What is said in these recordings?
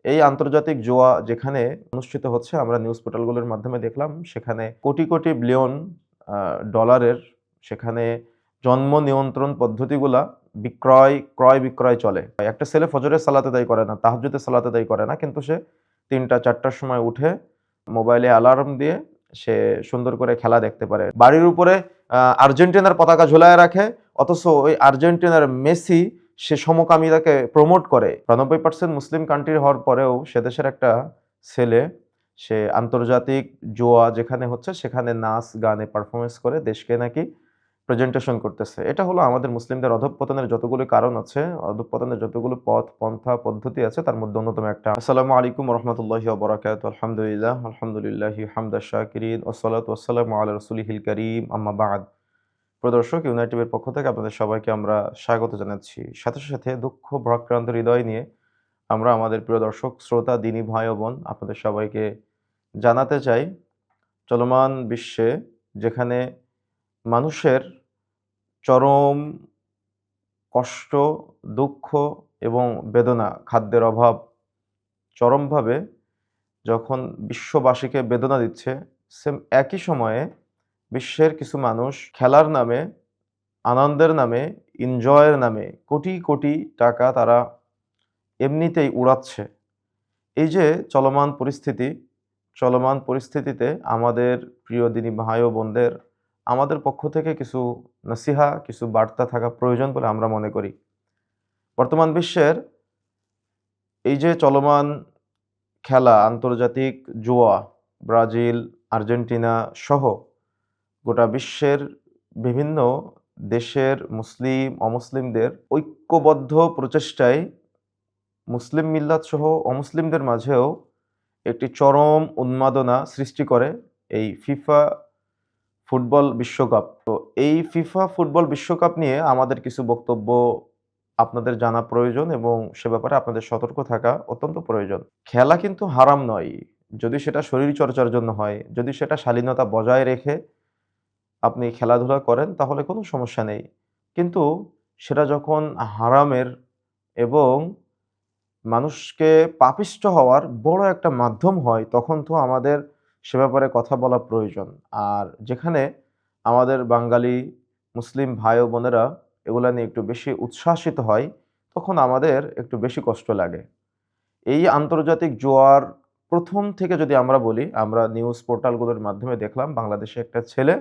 এই আন্তর্জাতিক জুয়া যেখানে অনুষ্ঠিত হচ্ছে আমরা নিউজ পোর্টালগুলোর মাধ্যমে দেখলাম সেখানে কোটি, কোটি বিলিয়ন ডলারের সেখানে জন্ম নিয়ন্ত্রণ পদ্ধতিগুলা ক্রয়-বিক্রয় চলে। একটা ছেলে ফজরের সালাত আদায় করে না, তাহাজ্জুদের সালাত আদায় করে না। কিন্তু সে ৩টা-৪টার সময় উঠে মোবাইলে অ্যালার্ম দিয়ে সে সুন্দর করে খেলা দেখতে পারে। বাড়ির উপরে আর্জেন্টিনার পতাকা ঝুলায় রাখে, অথচ ওই আর্জেন্টিনার মেসি সে সমকামিতাকে প্রমোট করে। ৯৫% মুসলিম কান্ট্রি হওয়ার পরেও সে দেশের একটা ছেলে সে আন্তর্জাতিক জুয়া যেখানে হচ্ছে সেখানে নাচ গানে পারফরমেন্স করে দেশকে নাকি প্রেজেন্টেশন করতেছে। এটা হলো আমাদের মুসলিমদের অধঃপতনের যতগুলো কারণ আছে, অধঃপতনের যতগুলো পথ পন্থা পদ্ধতি আছে তার মধ্যে অন্যতম একটা। আসসালামু আলাইকুম রহমতুল্লাহি ওয়া বারাকাতুহু। আলহামদুলিল্লাহি হামদাশ শাকিরিন ওয়াসসালাতু ওয়াসসালামু আলা রাসূলিহিল কারীম আম্মা বা'দ। প্রদর্শক ইউনাইটেডের পক্ষ থেকে আপনাদের সবাইকে আমরা স্বাগত জানাচ্ছি। সাথে, সাথে দুঃখ ভারাক্রান্ত হৃদয় নিয়ে আমরা আমাদের প্রিয় দর্শক, শ্রোতা, দিনী ভাই ও বোন আপনাদের সবাইকে জানাতে চাই, চলমান বিশ্বে যেখানে মানুষের চরম কষ্ট, দুঃখ এবং বেদনা, খাদ্যের অভাব চরমভাবে যখন বিশ্ববাসীকে বেদনা দিচ্ছে, সেম একই সময়ে বিশ্বের কিছু মানুষ খেলার নামে, আনন্দের নামে, এনজয়ের নামে কোটি, কোটি টাকা তারা এমনিতেই উড়াচ্ছে। এই যে চলমান পরিস্থিতিতে আমাদের প্রিয় দিনী ভাই ও বোনদের আমাদের পক্ষ থেকে কিছু নসিহা, কিছু বার্তা থাকা প্রয়োজন বলে আমরা মনে করি। বর্তমান বিশ্বের এই যে চলমান খেলা, আন্তর্জাতিক জুয়া, ব্রাজিল, আর্জেন্টিনা সহ গোটা বিশ্বের বিভিন্ন দেশের মুসলিম, অমুসলিমদের ঐক্যবদ্ধ প্রচেষ্টায় মুসলিম মিল্লাত সহ অমুসলিমদের মাঝেও একটি চরম উন্মাদনা সৃষ্টি করে এই ফিফা ফুটবল বিশ্বকাপ। তো এই ফিফা ফুটবল বিশ্বকাপ নিয়ে আমাদের কিছু বক্তব্য আপনাদের জানা প্রয়োজন এবং সে ব্যাপারে আপনাদের সতর্ক থাকা অত্যন্ত প্রয়োজন। খেলা কিন্তু হারাম নয়। যদি সেটা শরীরচর্চার জন্য হয়, যদি সেটা শালীনতা বজায় রেখে আপনি খেলাধুলা করেন তাহলে কোনো সমস্যা নেই। কিন্তু সেটা যখন হারামের এবং মানুষকে পাপিষ্ঠ হওয়ার বড় একটা মাধ্যম হয়, তখন তো আমাদের সে ব্যাপারে কথা বলা প্রয়োজন। আর যেখানে আমাদের বাঙালি মুসলিম ভাই ও বোনেরা এগুলা নিয়ে একটু বেশি উচ্ছ্বাসিত হয়, তখন আমাদের একটু বেশি কষ্ট লাগে। এই আন্তর্জাতিক জুয়ার ১ম থেকে যদি আমরা বলি, আমরা নিউজ পোর্টালগুলোর মাধ্যমে দেখলাম বাংলাদেশে একটা ছেলে,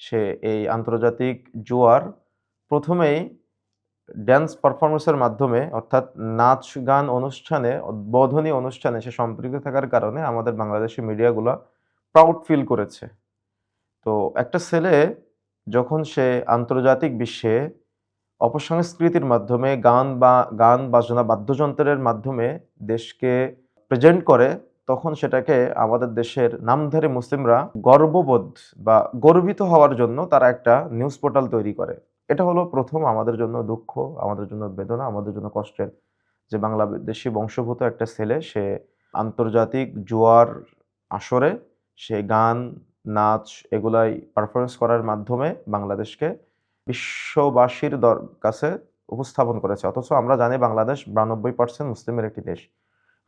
সে এই আন্তর্জাতিক জুয়ার ১ম এই ড্যান্স পারফরম্যান্সের মাধ্যমে অর্থাৎ নাচ গান অনুষ্ঠানে, উদ্বোধনী অনুষ্ঠানে সে সম্পৃক্ত থাকার কারণে আমাদের বাংলাদেশি মিডিয়াগুলা প্রাউড ফিল করেছে। তো একটা ছেলে যখন সে আন্তর্জাতিক বিশ্বে অপসংস্কৃতির মাধ্যমে গান বাজনা বাদ্যযন্ত্রের মাধ্যমে দেশকে প্রেজেন্ট করে, তখন সেটাকে আমাদের দেশের নামধারী মুসলিমরা গর্ববোধ বা গর্বিত হওয়ার জন্য তারা একটা নিউজ পোর্টাল তৈরি করে। এটা হলো ১ম আমাদের জন্য দুঃখ, আমাদের জন্য বেদনা, আমাদের জন্য কষ্টের, যে বাংলাদেশী বংশোদ্ভূত একটা ছেলে সে আন্তর্জাতিক জুয়ার আসরে সে গান, নাচ এগুলাই পারফরম্যান্স করার মাধ্যমে বাংলাদেশকে বিশ্ববাসীর কাছে উপস্থাপন করেছে। অথচ আমরা জানি বাংলাদেশ ৯২% মুসলিমের একটি দেশ।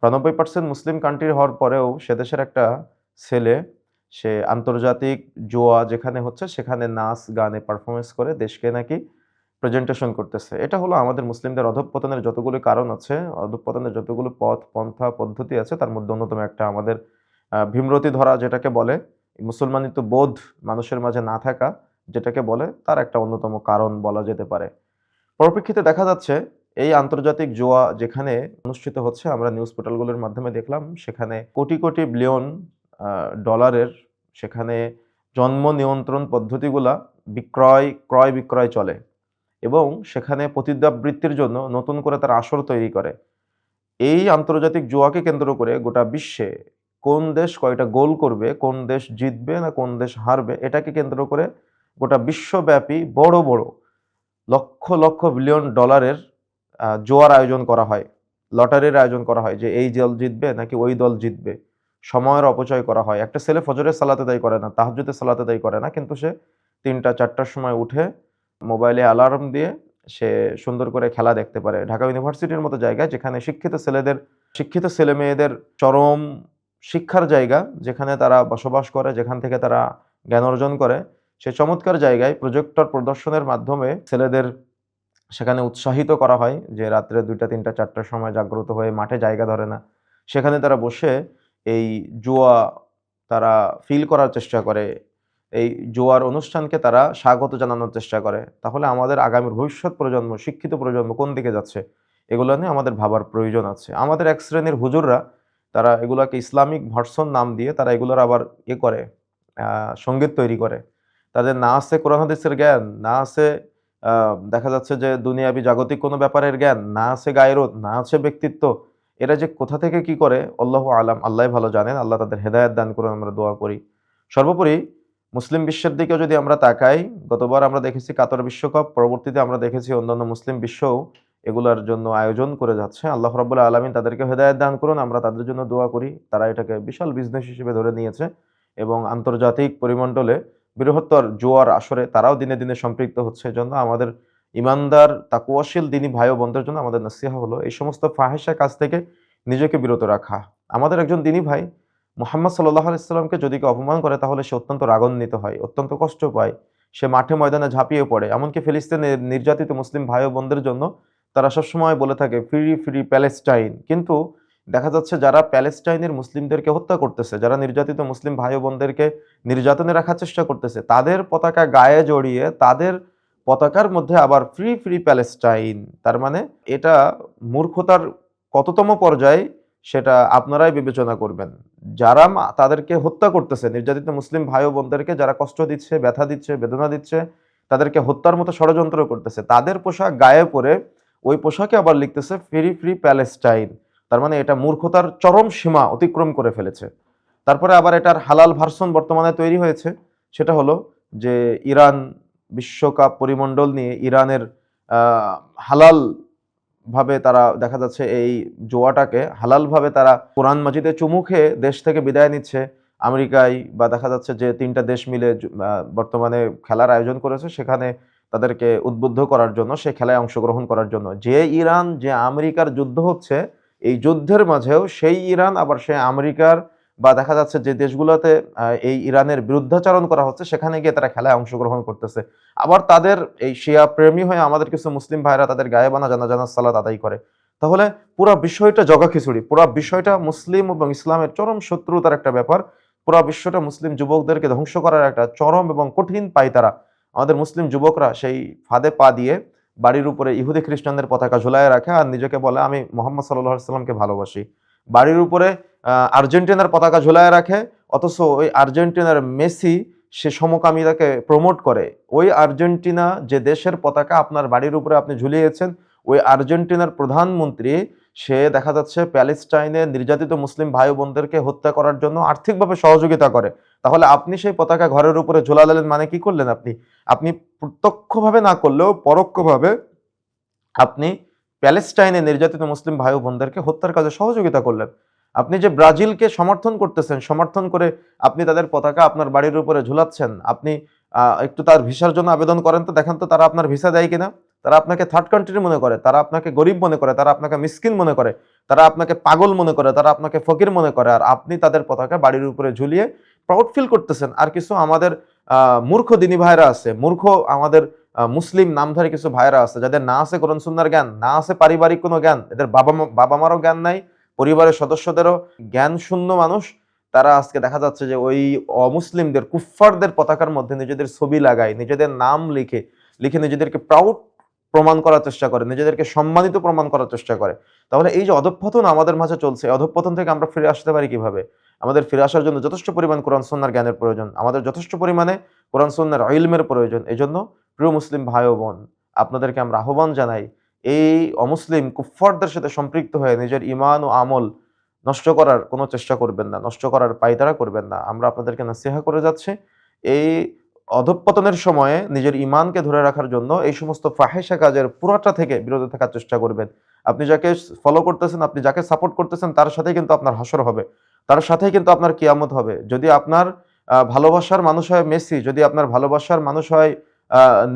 ৯২% মুসলিম কান্ট্রি হওয়ার পরেও সে দেশের একটা ছেলে সে আন্তর্জাতিক জুয়া যেখানে হচ্ছে সেখানে নাচ গানে পারফরমেন্স করে দেশকে নাকি প্রেজেন্টেশন করতেছে। এটা হলো আমাদের মুসলিমদের অধঃপতনের যতগুলো কারণ আছে, অধঃপতনের যতগুলো পথ পন্থা পদ্ধতি আছে তার মধ্যে অন্যতম একটা আমাদের ভীমরতি ধরা যেটাকে বলে, মুসলমানিত্ব বোধ মানুষের মাঝে না থাকা যেটাকে বলে, তার একটা অন্যতম কারণ বলা যেতে পারে। পরিপ্রেক্ষিতে দেখা যাচ্ছে এই আন্তর্জাতিক জুয়া যেখানে অনুষ্ঠিত হচ্ছে আমরা নিউজ পোর্টালগুলোর মাধ্যমে দেখলাম সেখানে কোটি, কোটি বিলিয়ন ডলারের সেখানে জন্ম নিয়ন্ত্রণ পদ্ধতিগুলা ক্রয়-বিক্রয় চলে এবং সেখানে প্রতিদ্বন্দ্বিতার জন্য নতুন করে তারা আসর তৈরি করে। এই আন্তর্জাতিক জুয়াকে কেন্দ্র করে গোটা বিশ্বে কোন দেশ কয়টা গোল করবে, কোন দেশ জিতবে না কোন দেশ হারবে, এটাকে কেন্দ্র করে গোটা বিশ্বব্যাপী বড়, বড় লক্ষ, লক্ষ বিলিয়ন ডলারের জুয়ার আয়োজন করা হয়। লটারির আয়োজন করা হয় যে এই দল জিতবে নাকি ওই দল জিতবে। সময়ের অপচয় করা হয়। একটা ছেলে ফজরের সালাত আদায় করে না, তাহাজ্জুদের সালাত আদায় করে না। কিন্তু সে ৩টা-৪টার সময় উঠে মোবাইলে অ্যালার্ম দিয়ে সে সুন্দর করে খেলা দেখতে পারে। ঢাকা ইউনিভার্সিটির মতো জায়গায় যেখানে শিক্ষিত ছেলেদের শিক্ষিত ছেলেমেয়েদের চরম শিক্ষার জায়গা, যেখানে তারা বসবাস করে, যেখান থেকে তারা জ্ঞান অর্জন করে, সেই চমৎকার জায়গায় প্রজেক্টর প্রদর্শনের মাধ্যমে ছেলেদের সেখানে উৎসাহিত করা হয় যে রাত্রে ২টা, ৩টা, ৪টার সময় জাগ্রত হয়ে মাঠে জায়গা ধরে না। সেখানে তারা বসে এই জুয়া তারা ফিল করার চেষ্টা করে। এই জুয়ার অনুষ্ঠানকে তারা স্বাগত জানানোর চেষ্টা করে। তাহলে আমাদের আগামীর ভবিষ্যৎ প্রজন্ম, শিক্ষিত প্রজন্ম কোন দিকে যাচ্ছে? এগুলো নিয়ে আমাদের ভাবার প্রয়োজন আছে। আমাদের এক শ্রেণীর হুজুররা তারা এগুলাকে ইসলামিক ভার্সন নাম দিয়ে তারা এগুলোর আবার করে আ সংগীত তৈরি করে। তাদের না আছে কোরআন হাদিসের জ্ঞান, না আছে আ দেখা যাচ্ছে যে দুনিয়াবি জাগতিক কোনো ব্যাপারের জ্ঞান, না আছে গায়রত, না আছে ব্যক্তিত্ব। এরা যে কোথা থেকে কি করে আল্লাহু আলাম, আল্লাহই ভালো জানেন। আল্লাহ তাদের হেদায়েত দান করুন, আমরা দোয়া করি। সর্বোপরি মুসলিম বিশ্বের দিকেও যদি আমরা তাকাই, গতবার আমরা দেখেছি কাতার বিশ্বকাপ, পরবর্তীতে আমরা দেখেছি অন্যান্য মুসলিম বিশ্বও এগুলার জন্য আয়োজন করে যাচ্ছে। আল্লাহ রাব্বুল আলামিন তাদেরকে হেদায়েত দান করুন, আমরা তাদের জন্য দোয়া করি। তারা এটাকে বিশাল বিজনেস হিসেবে ধরে নিয়েছে এবং আন্তর্জাতিক পরিমণ্ডলে বৃহত্তর জুয়ার আসরে তারাও দিনে, দিনে সম্পৃক্ত হচ্ছে। এজন্য আমাদের ঈমানদার তাকওয়াশীল দ্বীনী ভাই ও বোনদের জন্য আমাদের নসিহা হলো এই সমস্ত ফাহিশা কাজ থেকে নিজেকে বিরত রাখা। আমাদের একজন দ্বীনী ভাই মুহাম্মদ সাল্লাল্লাহু আলাইহি সাল্লামকে যদি কেউ অপমান করে তাহলে সে অত্যন্ত রাগান্বিত হয়, অত্যন্ত কষ্ট পায়। সে মাঠে ময়দানে ঝাঁপিয়ে পড়ে। এমনকি ফিলিস্তিনের নির্যাতিত মুসলিম ভাই ও বোনদের জন্য তারা সবসময় বলে থাকে ফ্রি, ফ্রি প্যালেস্টাইন। কিন্তু দেখা যাচ্ছে যারা প্যালেস্টাইনের মুসলিমদেরকে হত্যা করতেছে, যারা নির্যাতিত মুসলিম ভাই ও বোনদেরকে নির্যাতনে রাখার চেষ্টা করতেছে, তাদের পতাকা গায়ে জড়িয়ে তাদের পতাকার মধ্যে আবার ফ্রি, ফ্রি প্যালেস্টাইন। তার মানে এটা মূর্খতার কততম পর্যায় সেটা আপনারাই বিবেচনা করবেন। যারা তাদেরকে হত্যা করতেছে, নির্যাতিত মুসলিম ভাই ও বোনদেরকে যারা কষ্ট দিচ্ছে, ব্যথা দিচ্ছে, বেদনা দিচ্ছে, তাদেরকে হত্যার মতো ষড়যন্ত্র করতেছে, তাদের পোশাক গায়ে পরে ওই পোশাকে আবার লিখতেছে ফ্রি, ফ্রি প্যালেস্টাইন। তার মানে এটা মূর্খতার চরম সীমা অতিক্রম করে ফেলেছে। তারপরে আবার এটার হালাল ভার্সন বর্তমানে তৈরি হয়েছে। সেটা হলো যে ইরান বিশ্বকাপ পরিমণ্ডল নিয়ে ইরানের আ হালাল ভাবে তারা দেখা যাচ্ছে এই জুয়াটাকে হালালভাবে তারা কোরআন মাজিদে চুমু খেয়ে দেশ থেকে বিদায় নিচ্ছে। আমেরিকায় বা দেখা যাচ্ছে যে ৩ টা দেশ মিলে বর্তমানে খেলার আয়োজন করেছে সেখানে তাদেরকে উদ্বুদ্ধ করার জন্য, সেই খেলায় অংশগ্রহণ করার জন্য। যে ইরান, যে আমেরিকার যুদ্ধ হচ্ছে, এই যুদ্ধের মাঝেও সেই ইরান আবার সেই আমেরিকার বা দেখা যাচ্ছে যে দেশগুলোতে এই ইরানের বিরুদ্ধাচরণ করা হচ্ছে সেখানে গিয়ে তারা খেলায় অংশগ্রহণ করতেছে। আবার তাদের এই শিয়া প্রেমী হয়ে আমাদের কিছু মুসলিম ভাইরা তাদের গায়েবানা জানাজার সালাত আদায় করে। তাহলে পুরা বিষয়টা জগাখিচুড়ি। পুরা বিষয়টা মুসলিম এবং ইসলামের চরম শত্রুতার একটা ব্যাপার। পুরা বিশ্বটা মুসলিম যুবকদেরকে ধ্বংস করার একটা চরম এবং কঠিন পায়তারা। আমাদের মুসলিম যুবকরা সেই ফাঁদে পা দিয়ে বাড়ির উপরে ইহুদি খ্রিস্টানদের পতাকা ঝুলায় রাখে আর নিজেকে বলে আমি মুহাম্মদ সাল্লাল্লাহু আলাইহি সাল্লামকে ভালোবাসি। বাড়ির উপরে আর্জেন্টিনার পতাকা ঝুলায় রাখে, অথচ ওই আর্জেন্টিনার মেসি সে সমকামিতাকে প্রমোট করে। ওই আর্জেন্টিনা যে দেশের পতাকা আপনার বাড়ির উপরে আপনি ঝুলিয়েছেন, ওই আর্জেন্টিনার প্রধানমন্ত্রী সে দেখা যাচ্ছে প্যালেস্টাইনে নির্যাতিত মুসলিম ভাই বোনদেরকে হত্যা করার জন্য আর্থিকভাবে সহযোগিতা করে। তাহলে আপনি সেই পতাকা ঘরের উপরে ঝোলালেন মানে কি করলেন আপনি? আপনি প্রত্যক্ষভাবে না করলেও পরোক্ষভাবে আপনি প্যালেস্টাইনে নির্যাতিত মুসলিম ভাই বোনদেরকে হত্যার কাজে সহযোগিতা করলেন। আপনি যে ব্রাজিলকে সমর্থন করতেছেন, সমর্থন করে আপনি তাদের পতাকা আপনার বাড়ির উপরে ঝুলাচ্ছেন। আপনি একটু তার ভিসার জন্য আবেদন করেন তো দেখেন তো তারা আপনার ভিসা দেয় কিনা? তারা আপনাকে থার্ড কান্ট্রি মনে করে, তারা আপনাকে গরিব মনে করে, তারা আপনাকে মিসকিন মনে করে, তারা আপনাকে পাগল মনে করে, তারা আপনাকে ফকির মনে করে। আর আপনি তাদের পতাকা বাড়ির উপরে ঝুলিয়ে প্রাউড ফিল করতেছেন। আর কিছু আমাদের মূর্খ দিনী ভাইরা আছে, মূর্খ আমাদের মুসলিম নামধারী কিছু ভাইরা আছে যাদের না আছে কোরআন সুন্নাহর জ্ঞান, না আছে পারিবারিক কোনো জ্ঞান, এদের বাবা মারও জ্ঞান নাই, পরিবারের সদস্যদেরও জ্ঞান শূন্য মানুষ। তারা আজকে দেখা যাচ্ছে যে ওই অমুসলিমদের কুফফারদের পতাকার মধ্যে নিজেদের ছবি লাগায়, নিজেদের নাম লিখে নিজেদেরকে প্রাউড প্রমাণ করার চেষ্টা করে, নিজেদেরকে সম্মানিত প্রমাণ করার চেষ্টা করে। তাহলে এই যে অধঃপতন আমাদের মাঝে চলছে, অধঃপতন থেকে আমরা ফিরে আসতে পারি কিভাবে? আমাদের ফিরে আসার জন্য যথেষ্ট পরিমাণ কোরআন সুন্নাহর জ্ঞানের প্রয়োজন, আমাদের যথেষ্ট পরিমাণে কোরআন সুন্নাহর ইলমের প্রয়োজন। এজন্য প্রিয় মুসলিম ভাই ও বোন, আপনাদেরকে আমরা আহ্বান জানাই, এই অমুসলিম কুফফারদের সাথে সম্পৃক্ত হয়ে নিজের ঈমান ও আমল নষ্ট করার কোনো চেষ্টা করবেন না, নষ্ট করার পায়তারা করবেন না। আমরা আপনাদেরকে নাসিহা করে যাচ্ছি, এই অধঃপতনের সময়ে নিজের ঈমানকে ধরে রাখার জন্য এই সমস্ত ফাহিশা কাজের পুরাটা থেকে বিরত থাকার চেষ্টা করবেন। আপনি যাকে ফলো করতেছেন, আপনি যাকে সাপোর্ট করতেছেন তার সাথেই কিন্তু আপনার হাসর হবে, তার সাথেই কিন্তু আপনার কিয়ামত হবে। যদি আপনার ভালোবাসার মানুষ হয় মেসি, যদি আপনার ভালোবাসার মানুষ হয়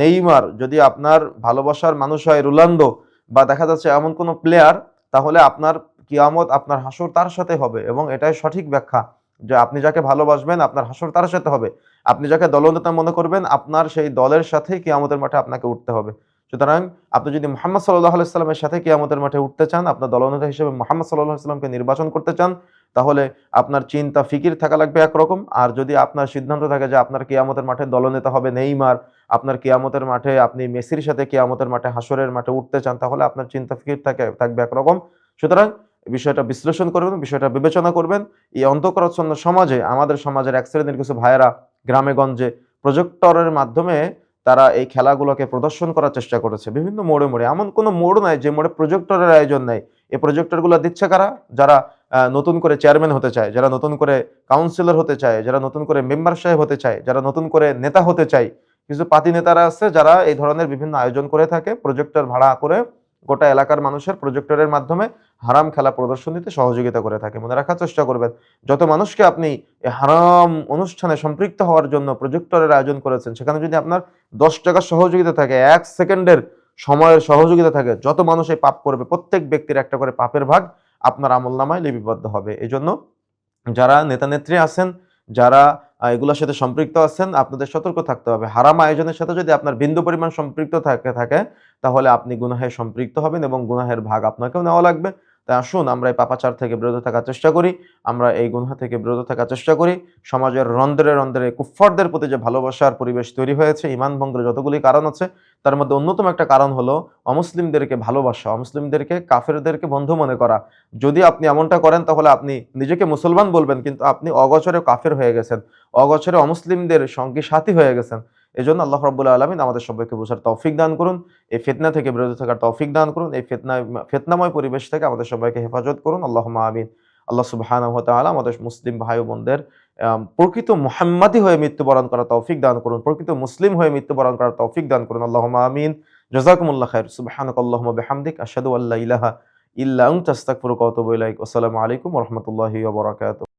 নেইমার, যদি আপনার ভালোবাসার মানুষ হয় রোনালদো বা দেখা যাচ্ছে এমন কোনো প্লেয়ার, তাহলে আপনার কিয়ামত আপনার হাসর তার সাথে হবে, এবং এটাই সঠিক ব্যাখ্যা যে আপনি যাকে ভালোবাসবেন আপনার হাসর তার সাথে হবে। আপনি যাকে দলনেতা মনে করবেন আপনার সেই দলের সাথেই কিয়ামতের মাঠে আপনাকে উঠতে হবে। সুতরাং আপনি যদি মুহাম্মদ সাল্লাল্লাহু আলাইহি ওয়াসাল্লামের সাথে কিয়ামতের মাঠে উঠতে চান, আপনার দলনেতা হিসেবে মুহাম্মদ সাল্লাল্লাহু আলাইহি ওয়াসাল্লামকে নির্বাচন করতে চান, তাহলে আপনার চিন্তা ফিকির থাকা লাগবে একরকম। আর যদি আপনার সিদ্ধান্ত থাকে যে আপনার কিয়ামতের মাঠে দলনেতা হবে নেইমার, আপনার কিয়ামতের মাঠে আপনি মেসির সাথে কিয়ামতের মাঠে হাসরের মাঠে উঠতে চান, তাহলে আপনার চিন্তা ফিকির থাকবে একরকম। সুতরাং বিষয়টা বিশ্লেষণ করবেন, বিষয়টা বিবেচনা করবেন। এই অন্ধকারাচ্ছন্ন সমাজে আমাদের সমাজের এক শ্রেণীর কিছু ভাইয়েরা গ্রামে গঞ্জে প্রজেক্টরের মাধ্যমে তারা এই খেলাগুলোকে প্রদর্শন করার চেষ্টা করেছে বিভিন্ন মোড়ে মোড়ে। এমন কোনো মোড় নাই যে মোড়ে প্রজেক্টরের আয়োজন নাই। এই প্রজেক্টরগুলো দিচ্ছে কারা? যারা নতুন করে চেয়ারম্যান হতে চায়, যারা নতুন করে কাউন্সিলর হতে চায়, যারা নতুন করে মেম্বার সাহেব হতে চায়, যারা নতুন করে নেতা হতে চায়। কিছু পাতি নেতারা আছে যারা এই ধরনের বিভিন্ন আয়োজন করে থাকে, প্রজেক্টর ভাড়া করে গোটা এলাকার মানুষের প্রজেক্টরের মাধ্যমে হারাম খেলা প্রদর্শনীতে সহযোগিতা করে থাকে। মনে রাখার চেষ্টা করবেন, যত মানুষকে আপনি এই হারাম অনুষ্ঠানে সম্পৃক্ত হওয়ার জন্য প্রজেক্টরের আয়োজন করেছেন, সেখানে যদি আপনার 10 টাকার সহযোগিতা থাকে, 1 সেকেন্ডের সময়ের সহযোগিতা থাকে, যত মানুষ এই পাপ করবে প্রত্যেক ব্যক্তির একটা করে পাপের ভাগ আপনার আমলনামায় লিপিবদ্ধ হবে। এজন্য যারা নেতা-নেত্রী আছেন, যারা এগুলোর সাথে সম্পৃক্ত আছেন, আপনাদের সতর্ক থাকতে হবে। হারাম আয়োজনের সাথে যদি আপনার বিন্দু পরিমাণ সম্পৃক্ত থাকে, তাহলে আপনি গুনাহে সম্পৃক্ত হবেন এবং গুনাহের ভাগ আপনাকেও নেওয়া লাগবে। তাই আসুন আমরা এই পাপাচার থেকে বিরত থাকার চেষ্টা করি, আমরা এই গুনাহ থেকে বিরত থাকার চেষ্টা করি। সমাজের রন্ধ্রে রন্ধ্রে কুফফারদের প্রতি যে ভালোবাসার পরিবেশ তৈরি হয়েছে, ঈমান ভঙ্গের যতগুলি কারণ আছে, তার মধ্যে অন্যতম একটা কারণ হলো অমুসলিমদেরকে ভালোবাসা, অমুসলিমদেরকে কাফেরদেরকে বন্ধু মনে করা। যদি আপনি এমনটা করেন তাহলে আপনি নিজেকে মুসলমান বলবেন, কিন্তু আপনি অগোচরে কাফের হয়ে গেছেন, অগোচরে অমুসলিমদের সঙ্গী সাথী হয়ে গেছেন। এজন্য আল্লাহ রাব্বুল আলামিন আমাদের সবাইকে বোঝার তৌফিক দান করুন, এই ফিতনা থেকে বিরত থাকার তৌফিক দান করুন, এই ফিতনাময় পরিবেশ থেকে আমাদের সবাইকে হেফাজত করুন। আল্লাহুম্মা আমিন। আল্লাহ সুবহানাহু ওয়া তাআলা আমাদের মুসলিম ভাই ও বোনদের প্রকৃত মুহাম্মাদি হয়ে মৃত্যুবরণ করার তৌফিক দান করুন, প্রকৃত মুসলিম হয়ে মৃত্যুবরণ করার তৌফিক দান করুন। আল্লাহুম্মা আমিন। জাযাকুমুল্লাহ খাইর। সুবহানাকাল্লাহুম্মা বিহামদিক আশহাদু আল্লা ইলাহা ইল্লা আনতা আস্তাগফিরুকা ওয়া আতুবু ইলাইক। আসসালামু আলাইকুম ওয়া রাহমাতুল্লাহি ওয়া বারাকাতুহু।